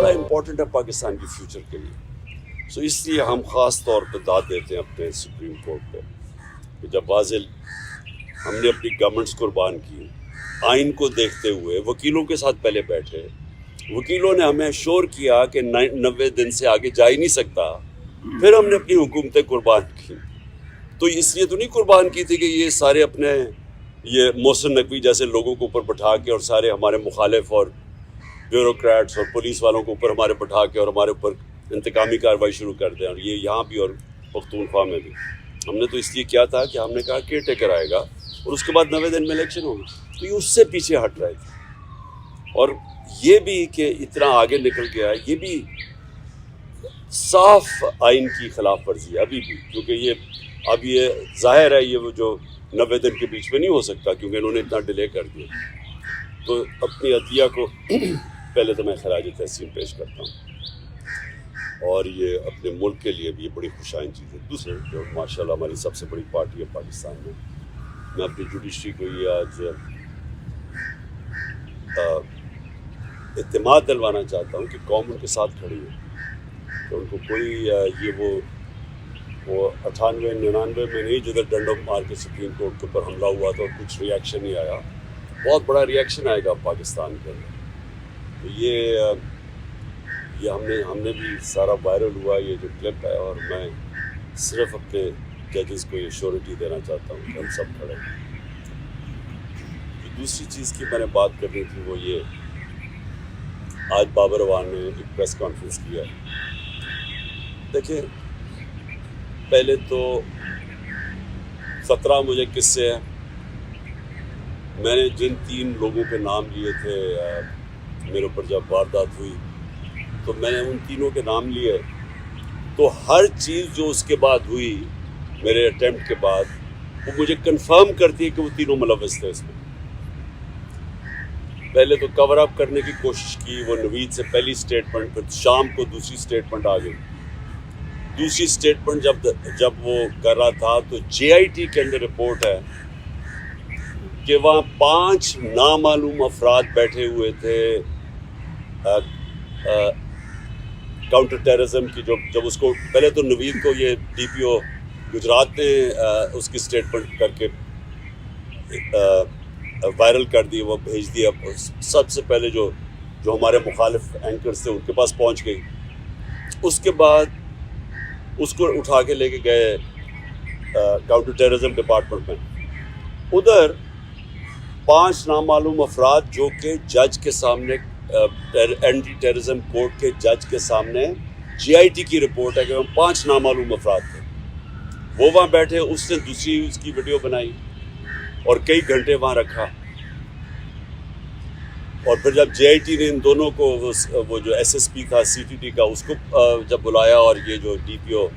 بڑا امپورٹنٹ ہے پاکستان کی فیوچر کے لیے. سو اس لیے ہم خاص طور پہ داد دیتے ہیں اپنے سپریم کورٹ پہ کہ جب واضح ہم نے اپنی گورنمنٹس قربان کی, آئین کو دیکھتے ہوئے وکیلوں کے ساتھ پہلے بیٹھے, وکیلوں نے ہمیں شور کیا کہ 90 دن سے آگے جا ہی نہیں سکتا, پھر ہم نے اپنی حکومتیں قربان کی. تو اس لیے تو نہیں قربان کی تھی کہ یہ سارے اپنے یہ محسن نقوی جیسے لوگوں کو اوپر بٹھا کے اور سارے ہمارے مخالف اور بیوروکریٹس اور پولیس والوں کو اوپر ہمارے بٹھا کے اور ہمارے اوپر انتقامی کارروائی شروع کر دیں, اور یہ یہاں بھی اور پختونخوا میں بھی. ہم نے تو اس لیے کیا تھا کہ ہم نے کہا کیئر ٹیکر آئے گا اور اس کے بعد 90 دن میں الیکشن ہوگی, تو یہ اس سے پیچھے ہٹ رہے تھے. اور یہ بھی کہ اتنا آگے نکل گیا, یہ بھی صاف آئین کی خلاف ورزی ہے ابھی بھی, کیونکہ یہ ظاہر ہے یہ وہ جو 90 دن کے بیچ میں نہیں ہو سکتا کیونکہ انہوں نے اتنا ڈیلے کر دیا. تو اپنی عطیہ کو پہلے تو میں خراج تحسین پیش کرتا ہوں, اور یہ اپنے ملک کے لیے بھی یہ بڑی خوشائن چیز ہے. دوسرے جو ماشاء اللہ ہماری سب سے بڑی پارٹی ہے پاکستان میں اپنی جوڈیشری کو یہ آج اعتماد دلوانا چاہتا ہوں کہ قوم ان کے ساتھ کھڑی ہے, کہ ان کو کوئی یہ وہ 98-99 میں نہیں جدھر ڈنڈوں مار کے سپریم کورٹ کے اوپر حملہ ہوا تھا اور کچھ ریئیکشن نہیں آیا, بہت بڑا ریئیکشن آئے گا پاکستان کے اندر. تو یہ ہم نے بھی سارا وائرل ہوا یہ جو کلپ ہے, اور میں صرف اپنے ججز کو یہ شیورٹی دینا چاہتا ہوں کہ ہم سب کھڑے ہیں. دوسری چیز کی میں نے بات کرنی تھی وہ یہ, آج بابر اعوان نے ایک پریس کانفرنس کیا ہے. دیکھیں پہلے تو 17 مجھے قصے ہیں. میں نے جن 3 لوگوں کے نام لیے تھے میرے اوپر جب واردات ہوئی, تو میں نے ان تینوں کے نام لیے, تو ہر چیز جو اس کے بعد ہوئی میرے اٹیمپٹ کے بعد, وہ مجھے کنفرم کرتی ہے کہ وہ تینوں ملوث تھے اس میں. پہلے تو کور اپ کرنے کی کوشش کی, وہ نوید سے پہلی سٹیٹمنٹ, پھر شام کو دوسری سٹیٹمنٹ آ گئی. دوسری سٹیٹمنٹ جب وہ کر رہا تھا تو JIT کے اندر رپورٹ ہے کہ وہاں 5 نامعلوم افراد بیٹھے ہوئے تھے کاؤنٹر ٹیررزم کی. جب اس کو پہلے تو نوید کو یہ DPO گجرات نے اس کی سٹیٹمنٹ کر کے وائرل کر دی, وہ بھیج دیا. سب سے پہلے جو ہمارے مخالف اینکرز تھے ان کے پاس پہنچ گئی. اس کے بعد اس کو اٹھا کے لے کے گئے کاؤنٹر ٹیررزم ڈپارٹمنٹ میں. ادھر 5 نامعلوم افراد جو کہ جج کے سامنے اینٹی ٹیررزم کورٹ کے جج کے سامنے JIT کی رپورٹ ہے کہ وہ 5 نامعلوم افراد تھے, وہ وہاں بیٹھے. اس نے دوسری اس کی ویڈیو بنائی اور کئی گھنٹے وہاں رکھا. اور پھر جب JIT نے ان دونوں کو وہ جو SSP تھا CTT کا, اس کو جب بلایا, اور یہ جو DPO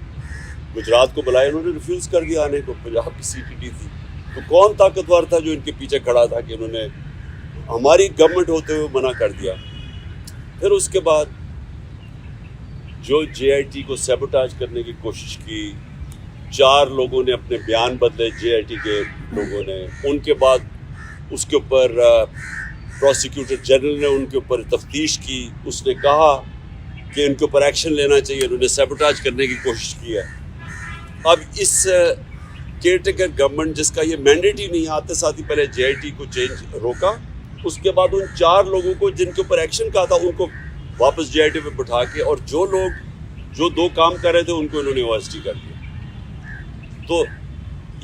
گجرات کو بلایا, انہوں نے ریفیوز کر دیا آنے کو. پنجاب کی CTT تھی, تو کون طاقتور تھا جو ان کے پیچھے کھڑا تھا کہ انہوں نے ہماری گورنمنٹ ہوتے ہوئے منع کر دیا. پھر اس کے بعد جو JIT کو سیبوٹاج کرنے کی کوشش کی, 4 لوگوں نے اپنے بیان بدلے JIT کے لوگوں نے. ان کے بعد اس کے اوپر پروسیکیوٹر جنرل نے ان کے اوپر تفتیش کی, اس نے کہا کہ ان کے اوپر ایکشن لینا چاہیے. انہوں نے سیبوٹاج کرنے کی کوشش کی ہے. اب اس کیئر ٹیکر گورنمنٹ جس کا یہ مینڈیٹ ہی نہیں, آتے ساتھ ہی پہلے JIT کو چینج روکا, اس کے بعد ان 4 لوگوں کو جن کے اوپر ایکشن کہا تھا ان کو واپس JIT پہ بٹھا کے, اور جو لوگ جو 2 کام کر رہے تھے ان کو انہوں نے OST کر دیا. تو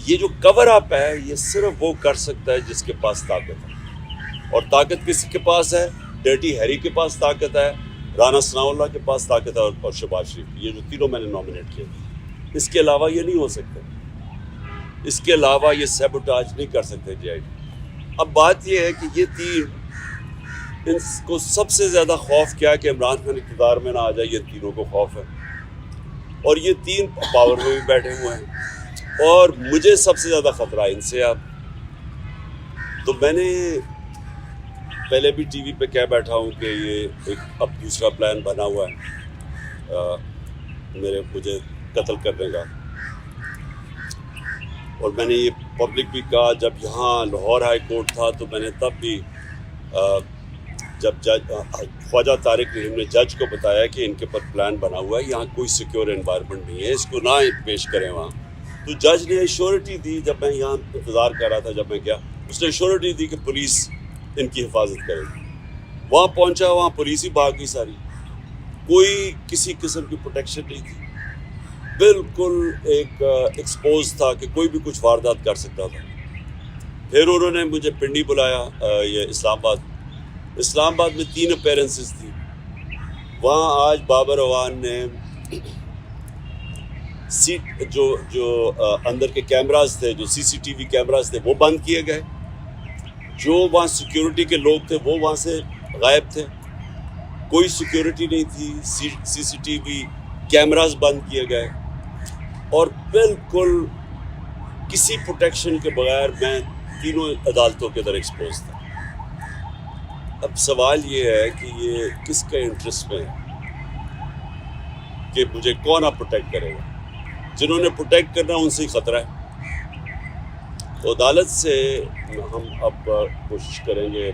یہ جو کور اپ ہے یہ صرف وہ کر سکتا ہے جس کے پاس طاقت ہے, اور طاقت کس کے پاس ہے؟ ڈرٹی ہیری کے پاس طاقت ہے, رانا ثناء اللہ کے پاس طاقت ہے, اور شہباز شریف. یہ جو تینوں میں نے نامنیٹ کیے, اس کے علاوہ یہ نہیں ہو سکتے. اس کے علاوہ یہ سیبوٹاج نہیں کر سکتے JIT. اب بات یہ ہے کہ یہ 3 ان کو سب سے زیادہ خوف کیا کہ عمران خان اقتدار میں نہ آ جائے, یہ تینوں کو خوف ہے. اور یہ 3 پاور میں بھی بیٹھے ہوئے ہیں, اور مجھے سب سے زیادہ خطرہ ہے ان سے. اب تو میں نے پہلے بھی ٹی وی پہ کہہ بیٹھا ہوں کہ یہ ایک اب دوسرا پلان بنا ہوا ہے مجھے قتل کرنے کا. اور میں نے یہ پبلک بھی کہا, جب یہاں لاہور ہائی کورٹ تھا تو میں نے تب بھی جب خواجہ طارق رحیم نے جج کو بتایا کہ ان کے پر پلان بنا ہوا ہے, یہاں کوئی سیکیور انوائرمنٹ نہیں ہے, اس کو نہ پیش کریں وہاں, تو جج نے ایشورٹی دی. جب میں یہاں انتظار کر رہا تھا, جب میں گیا, اس نے ایشورٹی دی کہ پولیس ان کی حفاظت کرے گی. وہاں پہنچا, وہاں پولیس ہی بھاگ گئی ساری, کوئی کسی قسم کی پروٹیکشن نہیں تھی, بالکل ایک ایکسپوز تھا کہ کوئی بھی کچھ واردات کر سکتا تھا. پھر انہوں نے مجھے پنڈی بلایا, یہ اسلام آباد میں 3 اپیرنسز تھی. وہاں آج بابر اعوان نے جو اندر کے کیمراز تھے, جو CCTV کیمراز تھے, وہ بند کیے گئے. جو وہاں سیکیورٹی کے لوگ تھے وہ وہاں سے غائب تھے, کوئی سیکیورٹی نہیں تھی. CCTV کیمراز بند کیے گئے, اور بالکل کسی پروٹیکشن کے بغیر میں تینوں عدالتوں کے اندر ایکسپوز تھا. اب سوال یہ ہے کہ یہ کس کے انٹرسٹ میں ہے کہ مجھے کون آپ پروٹیکٹ کرے گا؟ جنہوں نے پروٹیکٹ کرنا ان سے ہی خطرہ ہے. تو عدالت سے ہم اب کوشش کریں گے,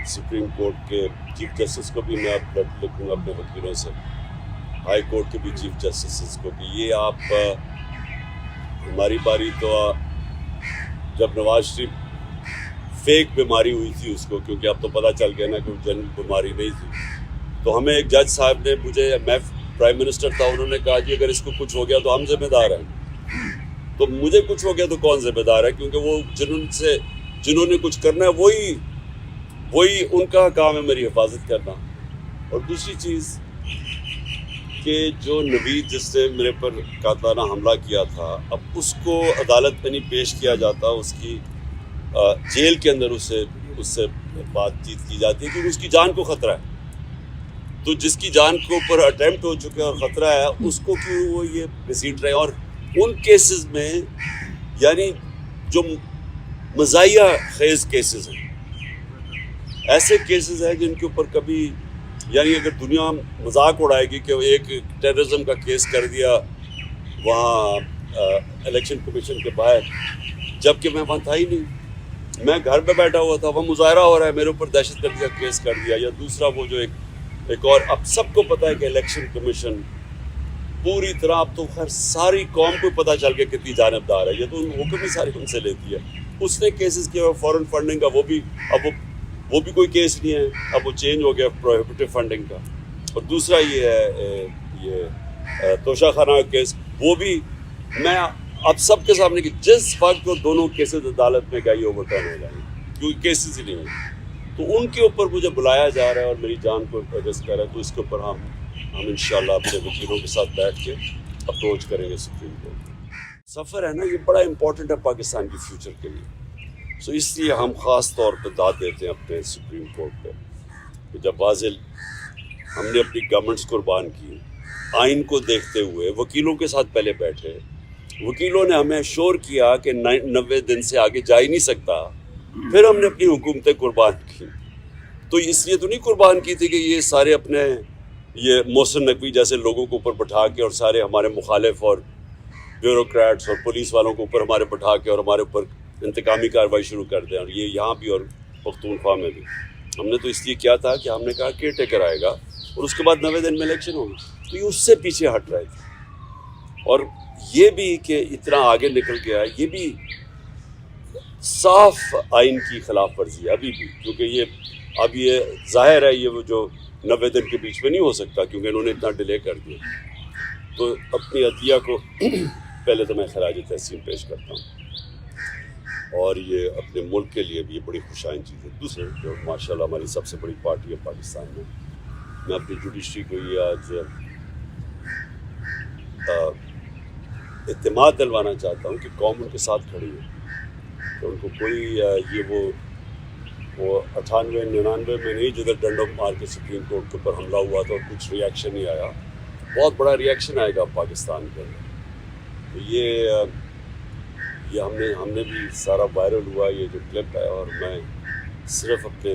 سپریم کورٹ کے چیف جسٹس کو بھی میں اب لکھوں گا اپنے وکیلوں سے, ہائی کورٹ کے بھی چیف جسٹس کو, کہ یہ آپ ہماری باری تو جب نواز شریف فیک بیماری ہوئی تھی اس کو, کیونکہ اب تو پتہ چل گیا نا کہ جنرل بیماری نہیں تھی, تو ہمیں ایک جج صاحب نے, میں پرائم منسٹر تھا, انہوں نے کہا کہ اگر اس کو کچھ ہو گیا تو ہم ذمہ دار ہیں. تو مجھے کچھ ہو گیا تو کون ذمہ دار ہے, کیونکہ وہ جنہوں نے کچھ کرنا ہے وہی ان کا کام ہے میری حفاظت کرنا. اور دوسری چیز کہ جو نوید جس نے میرے پر قاتلانہ حملہ کیا تھا, اب اس کو عدالت میں نہیں پیش کیا جاتا, اس کی جیل کے اندر اس سے بات چیت کی جاتی ہے کیونکہ اس کی جان کو خطرہ ہے. تو جس کی جان کے اوپر اٹیمپٹ ہو چکا ہے اور خطرہ ہے, اس کو کیوں وہ یہ گھسیٹ رہے ہیں. اور ان کیسز میں یعنی جو مزاحیہ خیز کیسز ہیں, ایسے کیسز ہیں جن کے اوپر کبھی, یعنی اگر دنیا مذاق اڑائے گی کہ ایک ٹیررزم کا کیس کر دیا وہاں الیکشن کمیشن کے باہر, جبکہ میں وہاں تھا ہی نہیں, میں گھر پہ بیٹھا ہوا تھا, وہ مظاہرہ ہو رہا ہے, میرے اوپر دہشت گردی کا کیس کر دیا. یا دوسرا وہ جو ایک اور, اب سب کو پتہ ہے کہ الیکشن کمیشن پوری طرح, اب تو خیر ساری قوم کو پتہ چل گیا کتنی جانبدار ہے, یہ تو حکم ہی سارے ان سے لیتی ہے. اس نے کیسز کیا فورن فنڈنگ کا, وہ بھی کوئی کیس نہیں ہے, اب وہ چینج ہو گیا پروہیبٹیو فنڈنگ کا. اور دوسرا یہ ہے یہ توشہ خانہ کا کیس, وہ بھی میں اب سب کے سامنے کہ جس وقت وہ دونوں کیسز عدالت میں گئی اوور ٹرن ہو جائیں گے, کیونکہ کیسز ہی نہیں ہیں, تو ان کے اوپر مجھے بلایا جا رہا ہے اور میری جان کو ایڈجسٹ کر رہا ہے. تو اس کے اوپر ہم انشاءاللہ اپنے وکیلوں کے ساتھ بیٹھ کے اپروچ کریں گے سپریم کورٹ. سفر ہے نا, یہ بڑا امپورٹنٹ ہے پاکستان کی فیوچر کے لیے, سو اس لیے ہم خاص طور پہ داد دیتے ہیں اپنے سپریم کورٹ پہ کہ جب واضح ہم نے اپنی گورنمنٹس قربان کی, آئین کو دیکھتے ہوئے وکیلوں کے ساتھ پہلے بیٹھے, وکیلوں نے ہمیں شور کیا کہ 90 دن سے آگے جا ہی نہیں سکتا, پھر ہم نے اپنی حکومتیں قربان کی. تو اس لیے تو نہیں قربان کی تھی کہ یہ سارے اپنے یہ محسن نقوی جیسے لوگوں کو اوپر بٹھا کے, اور سارے ہمارے مخالف اور بیوروکریٹس اور پولیس والوں کو اوپر ہمارے بٹھا کے اور ہمارے اوپر انتقامی کارروائی شروع کر دیں. اور یہ یہاں بھی اور پختونخوا میں بھی ہم نے تو اس لیے کیا تھا کہ ہم نے کہا کیئر ٹیکر آئے گا اور اس کے بعد 90 دن میں الیکشن ہوگی, تو یہ اس سے پیچھے ہٹ رہے تھے. اور یہ بھی کہ اتنا آگے نکل گیا, یہ بھی صاف آئین کی خلاف ورزی ہے ابھی بھی, کیونکہ اب یہ ظاہر ہے یہ وہ جو 90 دن کے بیچ میں نہیں ہو سکتا کیونکہ انہوں نے اتنا ڈیلے کر دیا. تو اپنی عطیہ کو پہلے تو میں خراج تحسین پیش کرتا ہوں, اور یہ اپنے ملک کے لیے بھی یہ بڑی خوشائن چیز ہے. دوسرے جو ماشاءاللہ ہماری سب سے بڑی پارٹی ہے پاکستان میں اپنی جوڈیشری کو یہ آج اعتماد دلوانا چاہتا ہوں کہ قوم ان کے ساتھ کھڑی ہے, کہ ان کو کوئی یہ وہ 98-99 میں نہیں جدھر ڈنڈوں مار کے سپریم کورٹ کے اوپر حملہ ہوا تھا اور کچھ ریئیکشن نہیں آیا, بہت بڑا ریئیکشن آئے گا پاکستان کے اندر. تو یہ ہم نے بھی سارا وائرل ہوا یہ جو کلپ ہے, اور میں صرف اپنے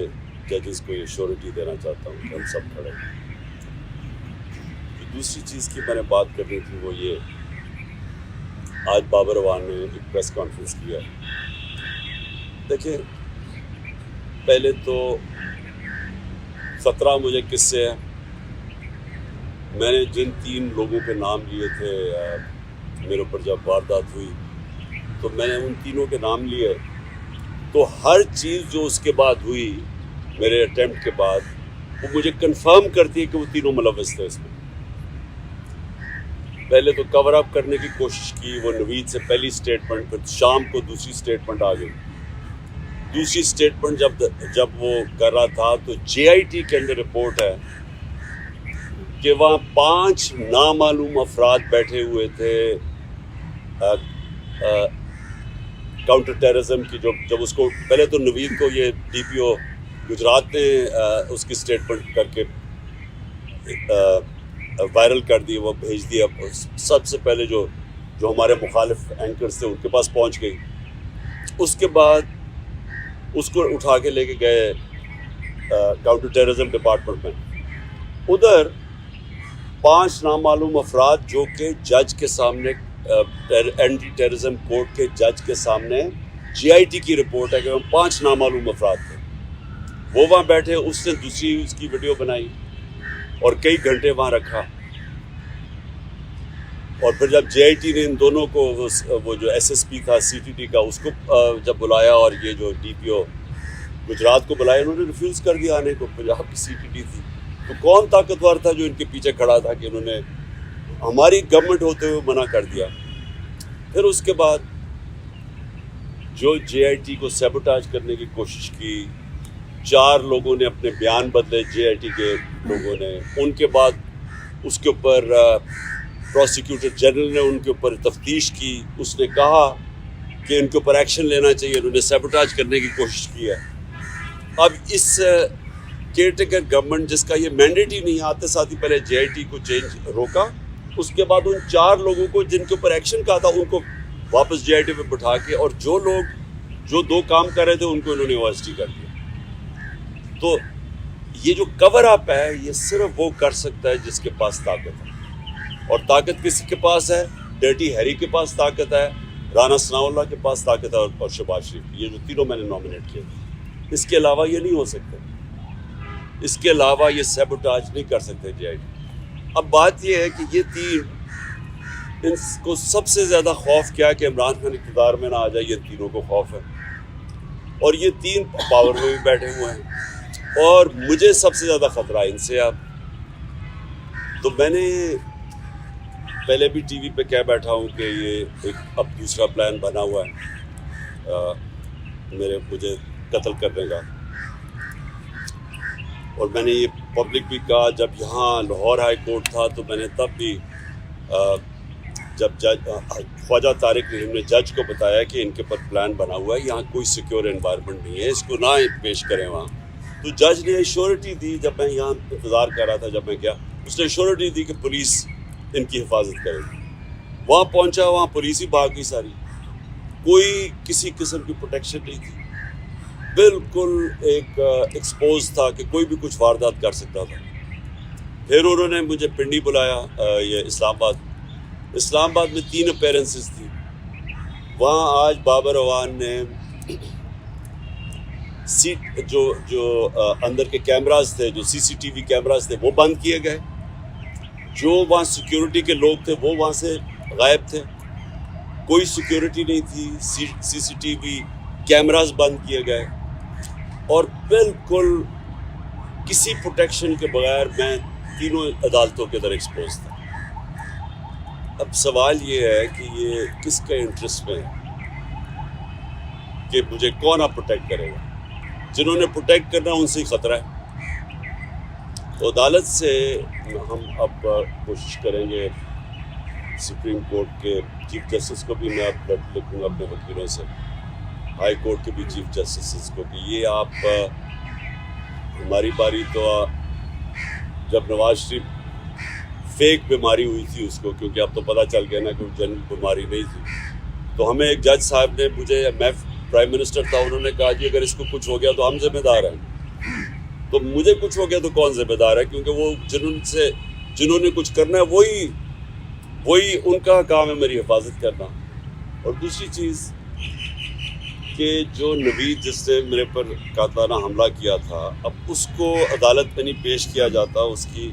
ججز کو یہ شیورٹی دینا چاہتا ہوں کہ ہم سب کھڑے ہیں. دوسری چیز کی میں نے بات کرنی تھی وہ یہ, آج بابر اعوان نے ایک پریس کانفرنس کیا ہے. دیکھیں پہلے تو خطرہ مجھے کس سے ہے؟ میں نے جن 3 لوگوں کے نام لیے تھے میرے اوپر جب واردات ہوئی، تو میں نے ان تینوں کے نام لیے، تو ہر چیز جو اس کے بعد ہوئی میرے اٹیمپٹ کے بعد، وہ مجھے کنفرم کرتی ہے کہ وہ تینوں ملوث تھے اس میں۔ پہلے تو کور اپ کرنے کی کوشش کی، وہ نوید سے پہلی سٹیٹمنٹ، پھر شام کو دوسری سٹیٹمنٹ آ گئی۔ دوسری سٹیٹمنٹ جب وہ کر رہا تھا تو جے آئی ٹی کے اندر رپورٹ ہے کہ وہاں 5 نامعلوم افراد بیٹھے ہوئے تھے کاؤنٹر ٹیررزم کی، جب اس کو پہلے تو نوید کو یہ ڈی پی او گجرات نے اس کی سٹیٹمنٹ کر کے وائرل کر دی، وہ بھیج دیا، سب سے پہلے جو ہمارے مخالف اینکرز تھے ان کے پاس پہنچ گئی۔ اس کے بعد اس کو اٹھا کے لے کے گئے کاؤنٹر ٹیررزم ڈپارٹمنٹ میں۔ ادھر 5 نامعلوم افراد جو کہ جج کے سامنے، اینٹی ٹیررزم کورٹ کے جج کے سامنے جے آئی ٹی کی رپورٹ ہے کہ وہ 5 نامعلوم افراد تھے، وہ وہاں بیٹھے، اس نے دوسری اس کی ویڈیو بنائی اور کئی گھنٹے وہاں رکھا۔ اور پھر جب جے آئی ٹی نے ان دونوں کو، وہ جو ایس ایس پی تھا سی ٹی ڈی کا، اس کو جب بلایا، اور یہ جو ڈی پی او گجرات کو بلایا، انہوں نے ریفیوز کر دیا آنے کو، پنجاب کی سی ٹی ڈی تھی۔ تو کون طاقتور تھا جو ان کے پیچھے کھڑا تھا کہ انہوں نے ہماری گورنمنٹ ہوتے ہوئے منع کر دیا؟ پھر اس کے بعد جو جے آئی ٹی کو سیبوٹاج کرنے کی کوشش کی، 4 لوگوں نے اپنے بیان بدلے، جے آئی ٹی کے لوگوں نے، ان کے بعد اس کے اوپر پروسیکیوٹر جنرل نے ان کے اوپر تفتیش کی، اس نے کہا کہ ان کے اوپر ایکشن لینا چاہیے، انہوں نے سیبوٹاج کرنے کی کوشش کی ہے۔ اب اس کیئر ٹیکر گورنمنٹ جس کا یہ مینڈیٹ ہی نہیں، آتے ساتھ ہی پہلے جے آئی ٹی کو چینج روکا، اس کے بعد ان 4 لوگوں کو جن کے اوپر ایکشن کہا تھا ان کو واپس جے آئی ٹی پہ بٹھا کے، اور جو لوگ جو 2 کام کر رہے تھے ان کو انہوں نے او ایس ٹی کر دیا۔ تو یہ جو کور اپ ہے، یہ صرف وہ کر سکتا ہے جس کے پاس طاقت ہے، اور طاقت کسی کے پاس ہے؟ ڈرٹی ہیری کے پاس طاقت ہے، رانا ثناء اللہ کے پاس طاقت ہے، اور شہباز شریف، یہ جو تینوں میں نے نامنیٹ کیے۔ اس کے علاوہ یہ نہیں ہو سکتے، اس کے علاوہ یہ سیبوٹاج نہیں کر سکتے جے آئی ٹی۔ اب بات یہ ہے کہ یہ 3، ان کو سب سے زیادہ خوف کیا کہ عمران خان اقتدار میں نہ آ جائے، یہ تینوں کو خوف ہے، اور یہ 3 پاور میں بھی بیٹھے ہوئے ہیں، اور مجھے سب سے زیادہ خطرہ ہے ان سے۔ اب تو میں نے پہلے بھی ٹی وی پہ کہہ بیٹھا ہوں کہ یہ ایک اب دوسرا پلان بنا ہوا ہے مجھے قتل کرنے کا، اور میں نے یہ پبلک بھی کہا۔ جب یہاں لاہور ہائی کورٹ تھا تو میں نے تب بھی جب جج خواجہ طارق رحیم نے جج کو بتایا کہ ان کے پر پلان بنا ہوا ہے، یہاں کوئی سیکیور انوائرمنٹ نہیں ہے، اس کو نہ پیش کریں وہاں، تو جج نے ایشورٹی دی۔ جب میں یہاں انتظار کر رہا تھا، جب میں گیا، اس نے ایشورٹی دی کہ پولیس ان کی حفاظت کرے گی۔ وہاں پہنچا، وہاں پولیس ہی بھاگ گئی ساری، کوئی کسی قسم کی پروٹیکشن نہیں تھی، بالکل ایک ایکسپوز تھا کہ کوئی بھی کچھ واردات کر سکتا تھا۔ پھر انہوں نے مجھے پنڈی بلایا، یہ اسلام آباد میں 3 اپیرنسز تھی وہاں۔ آج بابر اعوان نے جو اندر کے کیمراز تھے، جو سی سی ٹی وی کیمراز تھے، وہ بند کیے گئے، جو وہاں سیکیورٹی کے لوگ تھے وہ وہاں سے غائب تھے، کوئی سیکیورٹی نہیں تھی، سی سی ٹی وی کیمراز بند کیے گئے، اور بالکل کسی پروٹیکشن کے بغیر میں تینوں عدالتوں کے در ایکسپوز تھا۔ اب سوال یہ ہے کہ یہ کس کا انٹرسٹ میں کہ مجھے کون آپ پروٹیکٹ کرے گا؟ جنہوں نے پروٹیکٹ کرنا ان سے ہی خطرہ ہے۔ تو عدالت سے ہم اب کوشش کریں گے، سپریم کورٹ کے چیف جسٹس کو بھی میں اب لکھوں گا اپنے وکیلوں سے، ہائی کورٹ کے بھی چیف جسٹس کو، کہ یہ آپ ہماری باری تو جب نواز شریف فیک بیماری ہوئی تھی اس کو، کیونکہ اب تو پتہ چل گیا نا کہ وہ جنرل بیماری نہیں تھی، تو ہمیں ایک جج صاحب نے میں پرائم منسٹر تھا، انہوں نے کہا کہ اگر اس کو کچھ ہو گیا تو ہم ذمہ دار ہیں، تو مجھے کچھ ہو گیا تو کون ذمہ دار ہے؟ کیونکہ وہ جنہوں نے کچھ کرنا ہے وہی ان کا کام ہے میری حفاظت کرنا۔ اور دوسری چیز کہ جو نوید جس نے میرے پر قاتلانہ حملہ کیا تھا، اب اس کو عدالت میں نہیں پیش کیا جاتا، اس کی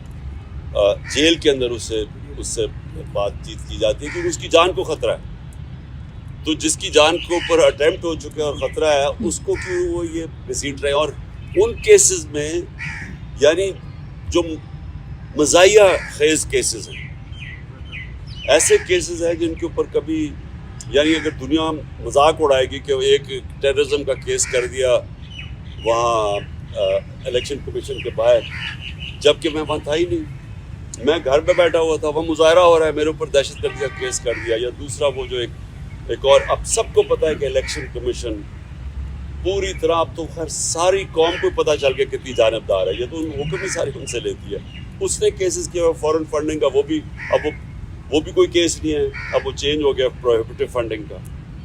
جیل کے اندر اس سے بات چیت کی جاتی ہے کیونکہ اس کی جان کو خطرہ ہے. تو جس کی جان کے اوپر اٹیمپٹ ہو چکا ہے اور خطرہ ہے، اس کو کیوں وہ یہ گھسیٹ رہے ہیں. اور ان کیسز میں یعنی جو مزاحیہ خیز کیسز ہیں، ایسے کیسز ہیں جن کے اوپر کبھی یعنی اگر دنیا مذاق اڑائے گی کہ ایک ٹیررزم کا کیس کر دیا وہاں الیکشن کمیشن کے باہر، جبکہ میں وہاں تھا ہی نہیں، میں گھر پہ بیٹھا ہوا تھا، وہ مظاہرہ ہو رہا ہے، میرے اوپر دہشت گردی کا کیس کر دیا. یا دوسرا وہ جو ایک اور اب سب کو پتہ ہے کہ الیکشن کمیشن پوری طرح اب تو خیر ساری قوم کو پتہ چل گیا کتنی جانبدار ہے، یہ تو حکم ہی ساری ان سے لیتی ہے. اس نے کیسز کیا فورن فنڈنگ کا، وہ بھی کوئی کیس نہیں ہے، اب وہ چینج ہو گیا پروہیبٹیو فنڈنگ کا.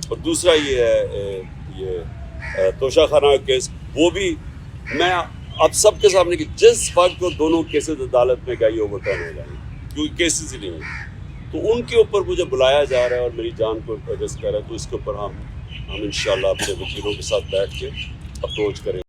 اور دوسرا یہ ہے یہ توشہ خانہ کا کیس، وہ بھی میں اب سب کے سامنے کہ جس وقت وہ دونوں کیسز عدالت میں گئی اوور ٹرن ہو جائیں کیونکہ کیسز ہی نہیں ہیں، تو ان کے اوپر مجھے بلایا جا رہا ہے اور میری جان کو ایڈجسٹ کر رہا ہے. تو اس کے اوپر ہم انشاءاللہ اپنے وکیلوں کے ساتھ بیٹھ کے اپروچ کریں.